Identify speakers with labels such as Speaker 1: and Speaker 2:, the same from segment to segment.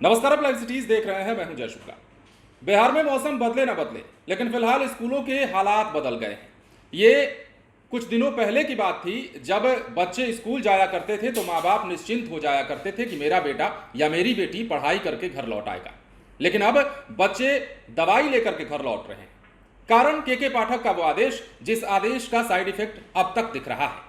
Speaker 1: नमस्कार, आप live cities देख रहे हैं। मैं हूं जय शुक्ला। बिहार में मौसम बदले ना बदले, लेकिन फिलहाल स्कूलों के हालात बदल गए हैं। ये कुछ दिनों पहले की बात थी, जब बच्चे स्कूल जाया करते थे तो माँ बाप निश्चिंत हो जाया करते थे कि मेरा बेटा या मेरी बेटी पढ़ाई करके घर लौट आएगा। लेकिन अब बच्चे दवाई लेकर के घर लौट रहे हैं। कारण के पाठक का वो आदेश, जिस आदेश का साइड इफेक्ट अब तक दिख रहा है।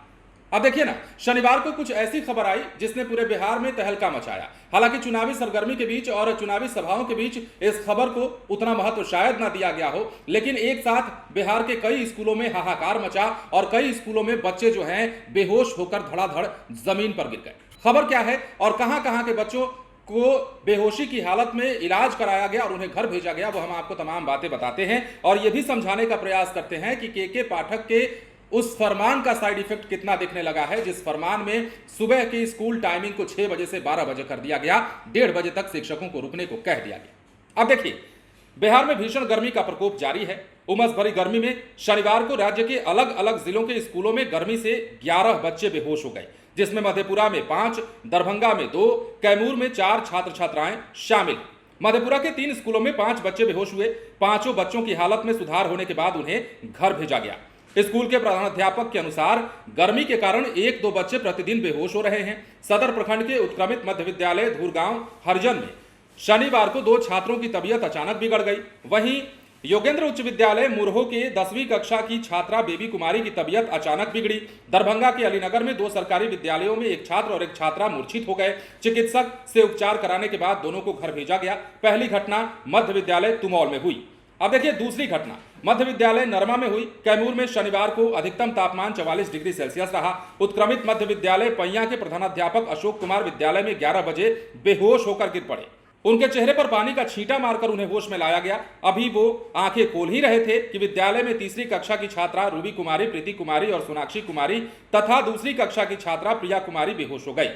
Speaker 1: अब देखिए ना, शनिवार को कुछ ऐसी खबर आई जिसने पूरे बिहार में तहलका मचाया। हालांकि चुनावी सरगर्मी के बीच और चुनावी सभाओं के बीच इस खबर को उतना महत्व शायद ना दिया गया हो, लेकिन एक साथ बिहार के कई स्कूलों में हाहाकार मचा और कई स्कूलों में बच्चे जो हैं बेहोश होकर धड़ाधड़ जमीन पर गिर गए। खबर क्या है और कहां कहां के बच्चों को बेहोशी की हालत में इलाज कराया गया और उन्हें घर भेजा गया, वो हम आपको तमाम बातें बताते हैं और यह भी समझाने का प्रयास करते हैं कि के पाठक के उस फरमान का साइड इफेक्ट कितना दिखने लगा है, जिस फरमान में सुबह की स्कूल टाइमिंग को 6 बजे से 12 बजे कर दिया गया, 1:30 बजे तक शिक्षकों को रुकने को कह दिया गया। अब देखिए, बिहार में भीषण गर्मी का प्रकोप जारी है। उमस भरी गर्मी में शनिवार को राज्य के अलग अलग जिलों के स्कूलों में गर्मी से 11 बच्चे बेहोश हो गए, जिसमें मधेपुरा में 5, दरभंगा में 2, कैमूर में 4 छात्र छात्राएं शामिल। मधेपुरा के 3 स्कूलों में 5 बच्चे बेहोश हुए। पांचों बच्चों की हालत में सुधार होने के बाद उन्हें घर भेजा गया। स्कूल के प्रधानाध्यापक के अनुसार गर्मी के कारण 1-2 बच्चे प्रतिदिन बेहोश हो रहे हैं। सदर प्रखंड के उत्क्रमित मध्य विद्यालय धूरगांव हरिजन में शनिवार को 2 छात्रों की तबीयत अचानक बिगड़ गई। वहीं योगेंद्र उच्च विद्यालय मुरहो के 10वीं कक्षा की छात्रा बेबी कुमारी की तबीयत अचानक बिगड़ी। दरभंगा के अलीनगर में 2 सरकारी विद्यालयों में एक छात्र और एक छात्रा मूर्छित हो गए। चिकित्सक से उपचार कराने के बाद दोनों को घर भेजा गया। पहली घटना मध्य विद्यालय तुमौल में हुई। अब देखिए दूसरी घटना मध्य विद्यालय नरमा में हुई। कैमूर में शनिवार को अधिकतम तापमान 44 डिग्री सेल्सियस रहा। उत्क्रमित मध्य विद्यालय पैया के प्रधानाध्यापक अशोक कुमार विद्यालय में 11 बजे बेहोश होकर गिर पड़े। उनके चेहरे पर पानी का छींटा मारकर उन्हें होश में लाया गया। अभी वो आंखें खोल ही रहे थे कि विद्यालय में तीसरी कक्षा की छात्रा रूबी कुमारी, प्रीति कुमारी और सोनाक्षी कुमारी तथा दूसरी कक्षा की छात्रा प्रिया कुमारी बेहोश हो गई।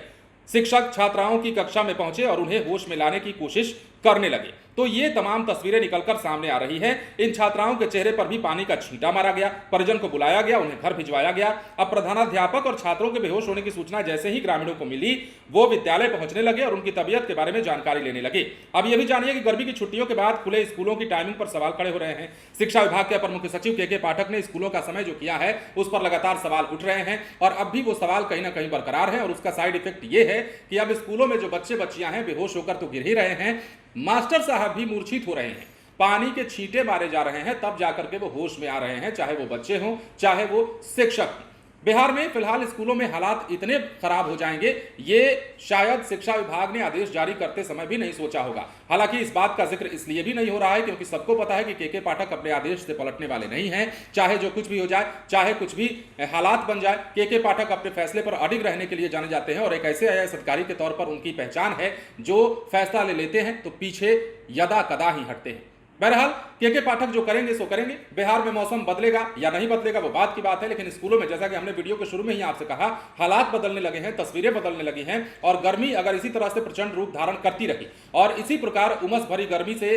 Speaker 1: शिक्षक छात्राओं की कक्षा में पहुंचे और उन्हें होश में लाने की कोशिश करने लगे तो ये तमाम तस्वीरें निकलकर सामने आ रही हैं। इन छात्राओं के चेहरे पर भी पानी का छींटा मारा गया। परिजन को बुलाया गया, उन्हें घर भिजवाया गया। अब प्रधानाध्यापक और छात्रों के बेहोश होने की सूचना जैसे ही ग्रामीणों को मिली, वो विद्यालय पहुंचने लगे और उनकी तबीयत के बारे में जानकारी लेने लगे। अब यह भी जानिए कि गर्मी की छुट्टियों के बाद खुले स्कूलों की टाइमिंग पर सवाल खड़े हो रहे हैं। शिक्षा विभाग के अपर मुख्य सचिव के पाठक ने स्कूलों का समय जो किया है उस पर लगातार सवाल उठ रहे हैं और अब भी वो सवाल कहीं ना कहीं बरकरार है और उसका साइड इफेक्ट ये है कि अब स्कूलों में जो बच्चे बच्चियां हैं बेहोश होकर तो गिर ही रहे हैं, मास्टर साहब भी मूर्छित हो रहे हैं, पानी के छींटे मारे जा रहे हैं, तब जाकर के वो होश में आ रहे हैं, चाहे वो बच्चे हों चाहे वो शिक्षक। बिहार में फिलहाल स्कूलों में हालात इतने खराब हो जाएंगे, ये शायद शिक्षा विभाग ने आदेश जारी करते समय भी नहीं सोचा होगा। हालांकि इस बात का जिक्र इसलिए भी नहीं हो रहा है क्योंकि सबको पता है कि के पाठक अपने आदेश से पलटने वाले नहीं हैं। चाहे जो कुछ भी हो जाए, चाहे कुछ भी हालात बन जाए, के पाठक अपने फैसले पर अडिग रहने के लिए जाने जाते हैं और एक ऐसे आईएएस अधिकारी के तौर पर उनकी पहचान है जो फैसला ले लेते हैं तो पीछे यदा कदा ही हटते हैं। बहरहाल के पाठक जो करेंगे सो करेंगे। बिहार में मौसम बदलेगा या नहीं बदलेगा वो बात की बात है, लेकिन स्कूलों में जैसा कि हमने वीडियो के शुरू में ही आपसे कहा, हालात बदलने लगे हैं, तस्वीरें बदलने लगी हैं और गर्मी अगर इसी तरह से प्रचंड रूप धारण करती रही और इसी प्रकार उमस भरी गर्मी से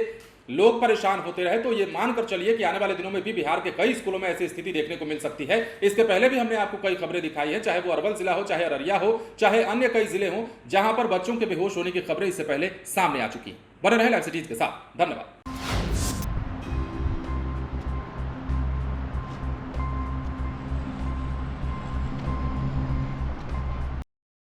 Speaker 1: लोग परेशान होते रहे तो ये मानकर चलिए कि आने वाले दिनों में भी बिहार के कई स्कूलों में ऐसी स्थिति देखने को मिल सकती है। इसके पहले भी हमने आपको कई खबरें दिखाई है, चाहे वो अरवल जिला हो, चाहे अररिया हो, चाहे अन्य कई जिले हों, जहां पर बच्चों के बेहोश होने की खबरें इससे पहले सामने आ चुकी हैं। बने रहे लाइव सिटीज के साथ। धन्यवाद।